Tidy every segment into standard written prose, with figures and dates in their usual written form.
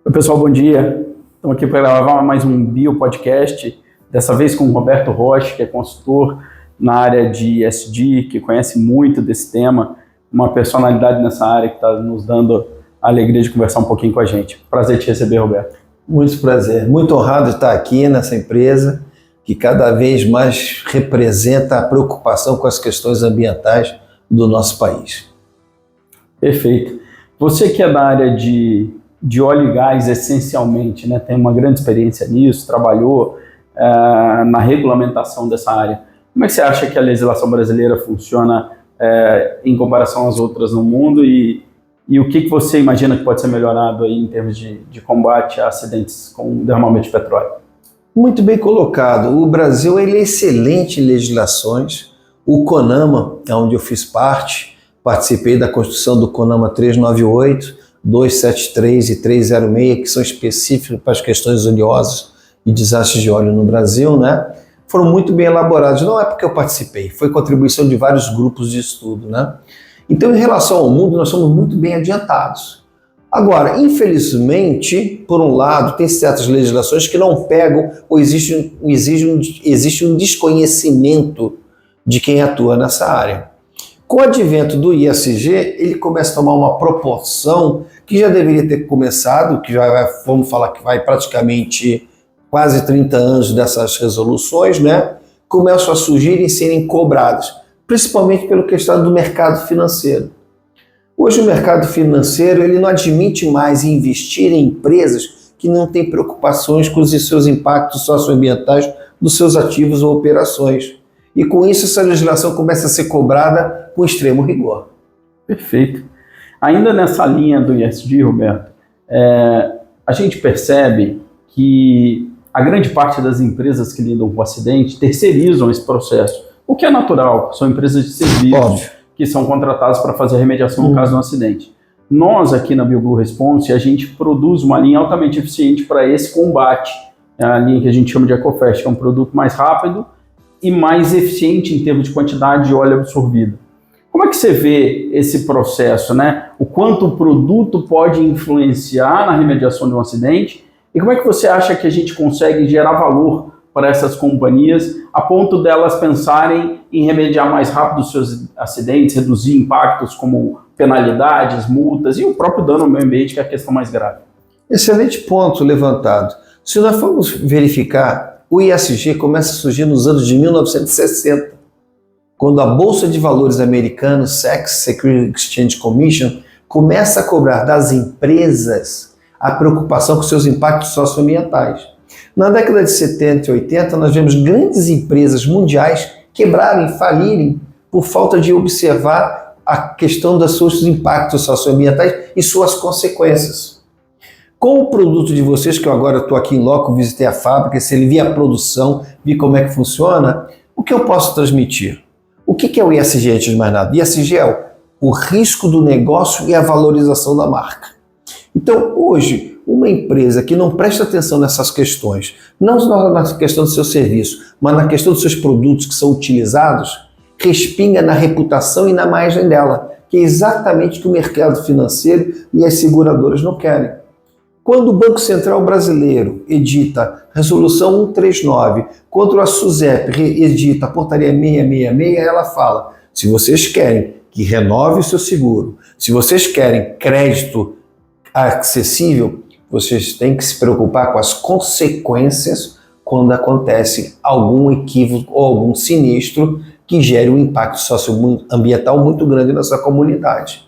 Oi, pessoal, bom dia. Estamos aqui para gravar mais um Biopodcast, dessa vez com o Roberto Rocha, que é consultor na área de ESG, que conhece muito desse tema, uma personalidade nessa área que está nos dando a alegria de conversar um pouquinho com a gente. Prazer te receber, Roberto. Muito prazer, muito honrado de estar aqui nessa empresa que cada vez mais representa a preocupação com as questões ambientais do nosso país. Perfeito. Você que é da área de óleo e gás essencialmente, né, tem uma grande experiência nisso, trabalhou na regulamentação dessa área. Como é que você acha que a legislação brasileira funciona em comparação às outras no mundo e o que você imagina que pode ser melhorado aí em termos de combate a acidentes com derramamento de petróleo? Muito bem colocado. O Brasil ele é excelente em legislações. O CONAMA, onde eu fiz parte, participei da construção do CONAMA 398, 273 e 306, que são específicos para as questões oleosas e desastres de óleo no Brasil, né? Foram muito bem elaborados. Não é porque eu participei, foi contribuição de vários grupos de estudo, né? Então, em relação ao mundo, nós somos muito bem adiantados. Agora, infelizmente, por um lado, tem certas legislações que não pegam ou existe um desconhecimento de quem atua nessa área. Com o advento do ISG, ele começa a tomar uma proporção que já deveria ter começado, que já vamos falar que vai praticamente quase 30 anos dessas resoluções, né? Começam a surgir e serem cobradas, principalmente pela questão do mercado financeiro. Hoje o mercado financeiro ele não admite mais investir em empresas que não têm preocupações com os seus impactos socioambientais dos seus ativos ou operações. E com isso essa legislação começa a ser cobrada com extremo rigor. Perfeito. Ainda nessa linha do ESG, Roberto, a gente percebe que a grande parte das empresas que lidam com acidente terceirizam esse processo, o que é natural, são empresas de serviços que são contratadas para fazer a remediação no caso de um acidente. Nós aqui na BioBlue Response, a gente produz uma linha altamente eficiente para esse combate, a linha que a gente chama de EcoFast, que é um produto mais rápido e mais eficiente em termos de quantidade de óleo absorvido. Como é que você vê esse processo, né? O quanto o produto pode influenciar na remediação de um acidente e como é que você acha que a gente consegue gerar valor para essas companhias a ponto delas pensarem em remediar mais rápido os seus acidentes, reduzir impactos como penalidades, multas e o próprio dano ao meio ambiente, que é a questão mais grave? Excelente ponto levantado. Se nós formos verificar, o ISG começa a surgir nos anos de 1960, quando a Bolsa de Valores americana, SEC, Securities Exchange Commission, começa a cobrar das empresas a preocupação com seus impactos socioambientais. Na década de 70 e 80, nós vemos grandes empresas mundiais quebrarem, falirem, por falta de observar a questão dos seus impactos socioambientais e suas consequências. Com o produto de vocês, que eu agora estou aqui em loco, visitei a fábrica, vi a produção, vi como é que funciona, o que eu posso transmitir? O que é o ESG antes de mais nada? O ESG é o risco do negócio e a valorização da marca. Então, hoje, uma empresa que não presta atenção nessas questões, não na questão do seu serviço, mas na questão dos seus produtos que são utilizados, respinga na reputação e na margem dela, que é exatamente o que o mercado financeiro e as seguradoras não querem. Quando o Banco Central Brasileiro edita Resolução 139, quando a SUSEP edita a Portaria 666, ela fala, se vocês querem que renove o seu seguro, se vocês querem crédito acessível, vocês têm que se preocupar com as consequências quando acontece algum equívoco ou algum sinistro que gere um impacto socioambiental muito grande na sua comunidade.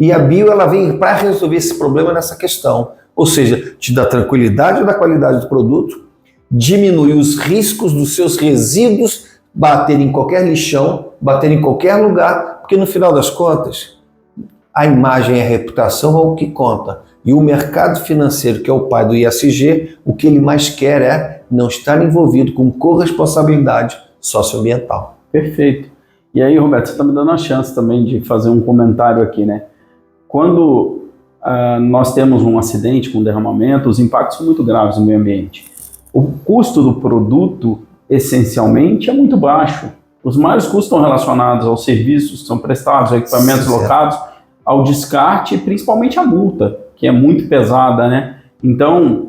E a Bio ela vem para resolver esse problema nessa questão, ou seja, te dá tranquilidade da qualidade do produto, diminui os riscos dos seus resíduos baterem em qualquer lixão, baterem em qualquer lugar, porque no final das contas, a imagem e a reputação é o que conta. E o mercado financeiro, que é o pai do ISG, o que ele mais quer é não estar envolvido com corresponsabilidade socioambiental. Perfeito. E aí, Roberto, você está me dando a chance também de fazer um comentário aqui, né? Quando nós temos um acidente com derramamento, os impactos são muito graves no meio ambiente. O custo do produto, essencialmente, é muito baixo. Os maiores custos estão relacionados aos serviços que são prestados, aos equipamentos locados, ao descarte e principalmente à multa, que é muito pesada, né? Então,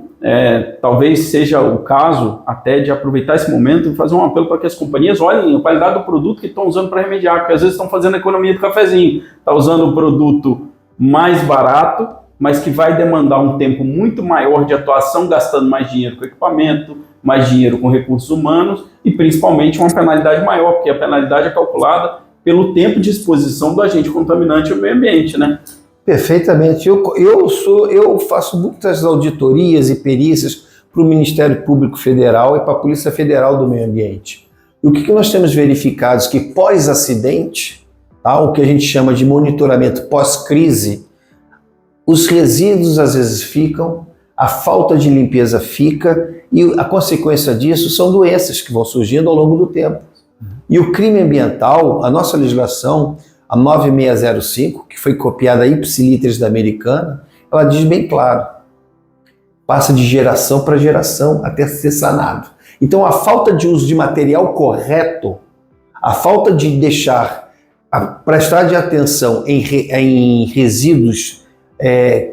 talvez seja o caso até de aproveitar esse momento e fazer um apelo para que as companhias olhem a qualidade do produto que estão usando para remediar, porque às vezes estão fazendo a economia do cafezinho, está usando um produto mais barato, mas que vai demandar um tempo muito maior de atuação, gastando mais dinheiro com equipamento, mais dinheiro com recursos humanos e principalmente uma penalidade maior, porque a penalidade é calculada pelo tempo de exposição do agente contaminante ao meio ambiente, né? Perfeitamente. Eu faço muitas auditorias e perícias para o Ministério Público Federal e para a Polícia Federal do Meio Ambiente. E o que nós temos verificado? Que pós-acidente, tá, o que a gente chama de monitoramento pós-crise, os resíduos às vezes ficam, a falta de limpeza fica e a consequência disso são doenças que vão surgindo ao longo do tempo. E o crime ambiental, a nossa legislação, a 9605, que foi copiada ipsiliteris da americana, ela diz bem claro, passa de geração para geração até ser sanado. Então a falta de uso de material correto, a falta de prestar de atenção em resíduos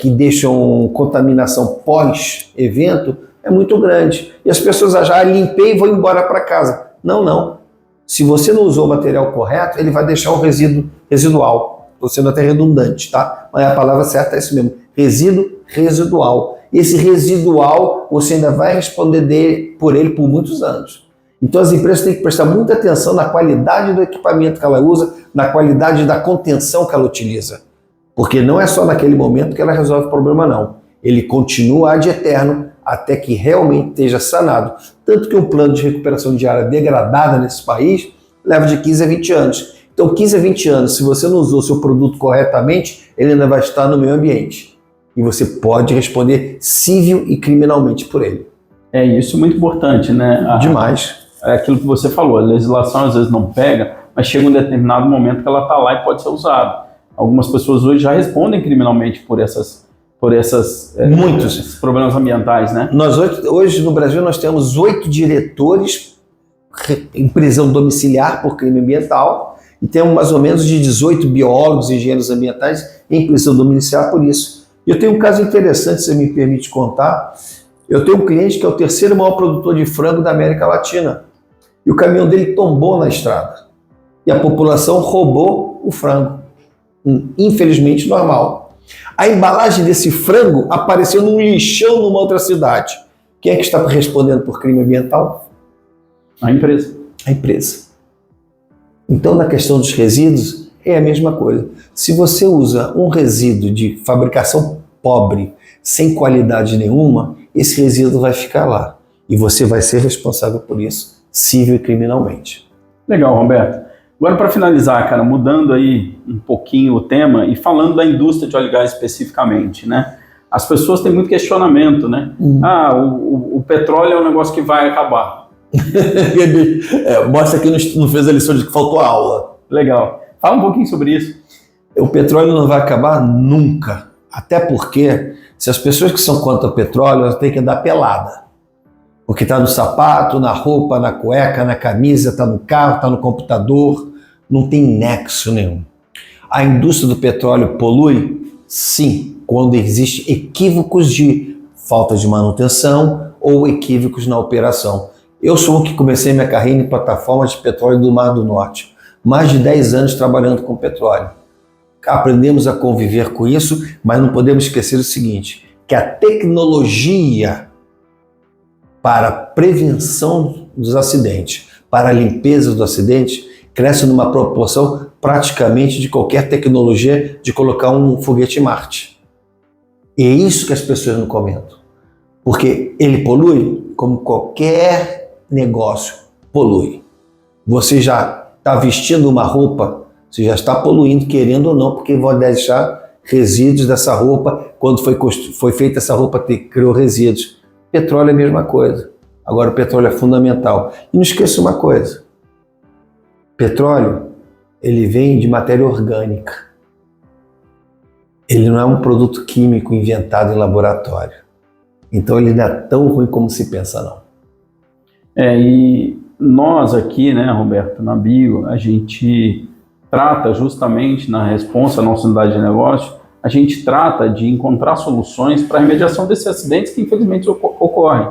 que deixam contaminação pós-evento é muito grande. E as pessoas acham, limpei e vou embora para casa. Não. Se você não usou o material correto, ele vai deixar o resíduo residual. Estou sendo até redundante, tá? Mas a palavra certa é isso mesmo. Resíduo residual. Esse residual, você ainda vai responder por ele por muitos anos. Então as empresas têm que prestar muita atenção na qualidade do equipamento que ela usa, na qualidade da contenção que ela utiliza. Porque não é só naquele momento que ela resolve o problema, não. Ele continua ad eterno até que realmente esteja sanado. Tanto que um plano de recuperação de área degradada nesse país leva de 15 a 20 anos. Então, 15 a 20 anos, se você não usou seu produto corretamente, ele ainda vai estar no meio ambiente. E você pode responder civil e criminalmente por ele. Isso é muito importante, né? Demais. É aquilo que você falou, a legislação às vezes não pega, mas chega um determinado momento que ela está lá e pode ser usada. Algumas pessoas hoje já respondem criminalmente por esses problemas ambientais, né? Hoje no Brasil nós temos 8 diretores em prisão domiciliar por crime ambiental e temos mais ou menos de 18 biólogos e engenheiros ambientais em prisão domiciliar por isso. E eu tenho um caso interessante, se você me permite contar. Eu tenho um cliente que é o terceiro maior produtor de frango da América Latina e o caminhão dele tombou na estrada e a população roubou o frango, infelizmente normal. A embalagem desse frango apareceu num lixão numa outra cidade. Quem é que está respondendo por crime ambiental? A empresa. A empresa. Então, na questão dos resíduos, é a mesma coisa. Se você usa um resíduo de fabricação pobre, sem qualidade nenhuma, esse resíduo vai ficar lá. E você vai ser responsável por isso, civil e criminalmente. Legal, Roberto. Agora, para finalizar, cara, mudando aí um pouquinho o tema e falando da indústria de óleo e gás especificamente, né? As pessoas têm muito questionamento, né? O petróleo é um negócio que vai acabar. Mostra que não fez a lição de que faltou aula. Legal. Fala um pouquinho sobre isso. O petróleo não vai acabar nunca. Até porque, se as pessoas que são contra o petróleo, elas têm que andar pelada. Porque está no sapato, na roupa, na cueca, na camisa, está no carro, está no computador, não tem nexo nenhum. A indústria do petróleo polui? Sim, quando existem equívocos de falta de manutenção ou equívocos na operação. Eu sou um que comecei minha carreira em plataformas de petróleo do Mar do Norte. Mais de 10 anos trabalhando com petróleo. Aprendemos a conviver com isso, mas não podemos esquecer o seguinte, que a tecnologia para a prevenção dos acidentes, para a limpeza do acidente, cresce numa proporção praticamente de qualquer tecnologia de colocar um foguete em Marte. E é isso que as pessoas não comentam. Porque ele polui como qualquer negócio polui. Você já está vestindo uma roupa, você já está poluindo, querendo ou não, porque vai deixar resíduos dessa roupa. Quando foi feita essa roupa, criou resíduos. Petróleo é a mesma coisa. Agora o petróleo é fundamental. E não esqueça uma coisa. Petróleo, ele vem de matéria orgânica. Ele não é um produto químico inventado em laboratório. Então ele não é tão ruim como se pensa, não. E nós aqui, né, Roberto, na Bio, a gente trata justamente na responsa, nossa unidade de negócio, a gente trata de encontrar soluções para a remediação desses acidentes que infelizmente ocorrem.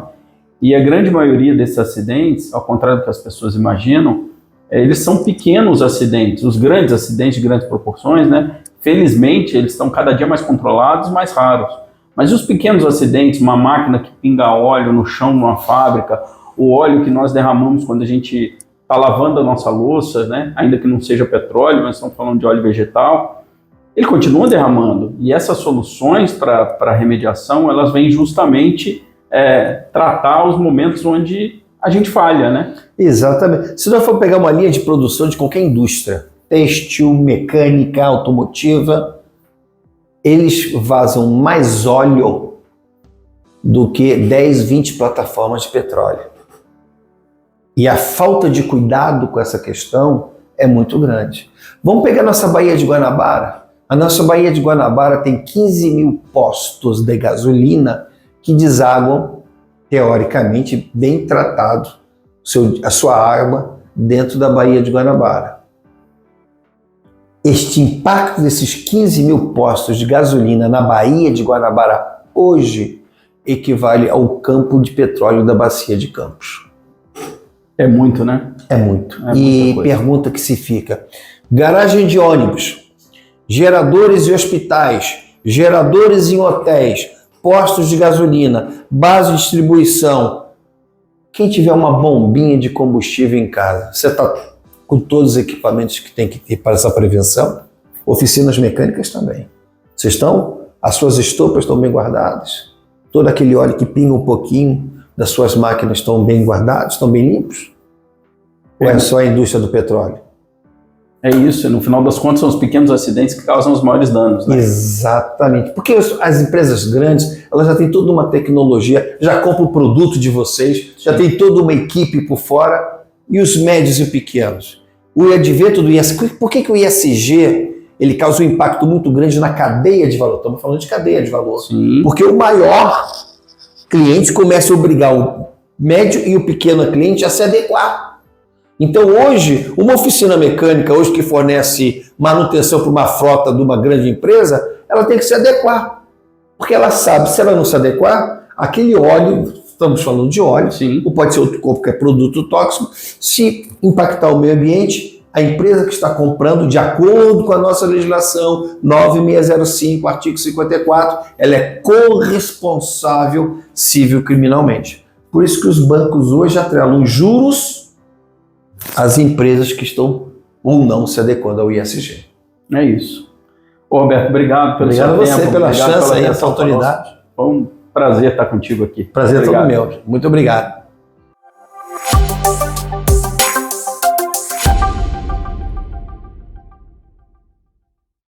E a grande maioria desses acidentes, ao contrário do que as pessoas imaginam, eles são pequenos acidentes. Os grandes acidentes de grandes proporções, né, felizmente, eles estão cada dia mais controlados e mais raros. Mas os pequenos acidentes, uma máquina que pinga óleo no chão de uma fábrica, o óleo que nós derramamos quando a gente está lavando a nossa louça, né, ainda que não seja petróleo, mas estamos falando de óleo vegetal, ele continua derramando. E essas soluções para remediação, elas vêm justamente tratar os momentos onde a gente falha, né? Exatamente. Se nós for pegar uma linha de produção de qualquer indústria, têxtil, mecânica, automotiva, eles vazam mais óleo do que 10, 20 plataformas de petróleo. E a falta de cuidado com essa questão é muito grande. Vamos pegar nossa Baía de Guanabara. A nossa Baía de Guanabara tem 15 mil postos de gasolina que desaguam, teoricamente, bem tratado, a sua água dentro da Baía de Guanabara. Este impacto desses 15 mil postos de gasolina na Baía de Guanabara hoje equivale ao campo de petróleo da Bacia de Campos. É muito, né? É muito. E pergunta que se fica: garagem de ônibus, geradores em hospitais, geradores em hotéis, postos de gasolina, base de distribuição. Quem tiver uma bombinha de combustível em casa, você está com todos os equipamentos que tem que ter para essa prevenção? Oficinas mecânicas também. As suas estopas estão bem guardadas? Todo aquele óleo que pinga um pouquinho das suas máquinas estão bem guardados, estão bem limpos? Ou é só a indústria do petróleo? É isso, no final das contas são os pequenos acidentes que causam os maiores danos, né? Exatamente, porque as empresas grandes, elas já têm toda uma tecnologia, já compram o produto de vocês, já tem toda uma equipe por fora, e os médios e pequenos. O advento do ISG, por que o ISG ele causa um impacto muito grande na cadeia de valor? Estamos falando de cadeia de valor. Sim. Porque o maior cliente começa a obrigar o médio e o pequeno cliente a se adequar. Então hoje, uma oficina mecânica hoje que fornece manutenção para uma frota de uma grande empresa, ela tem que se adequar. Porque ela sabe, se ela não se adequar, aquele óleo, estamos falando de óleo, sim, ou pode ser outro qualquer produto tóxico, se impactar o meio ambiente, a empresa que está comprando, de acordo com a nossa legislação 9605, artigo 54, ela é corresponsável civil-criminalmente. Por isso que os bancos hoje atrelam juros às empresas que estão ou não se adequando ao ISG. É isso. Ô, Roberto, obrigado pelo seu tempo. Obrigado a você pela chance e a oportunidade. Foi um prazer estar contigo aqui. Prazer todo meu. Muito obrigado.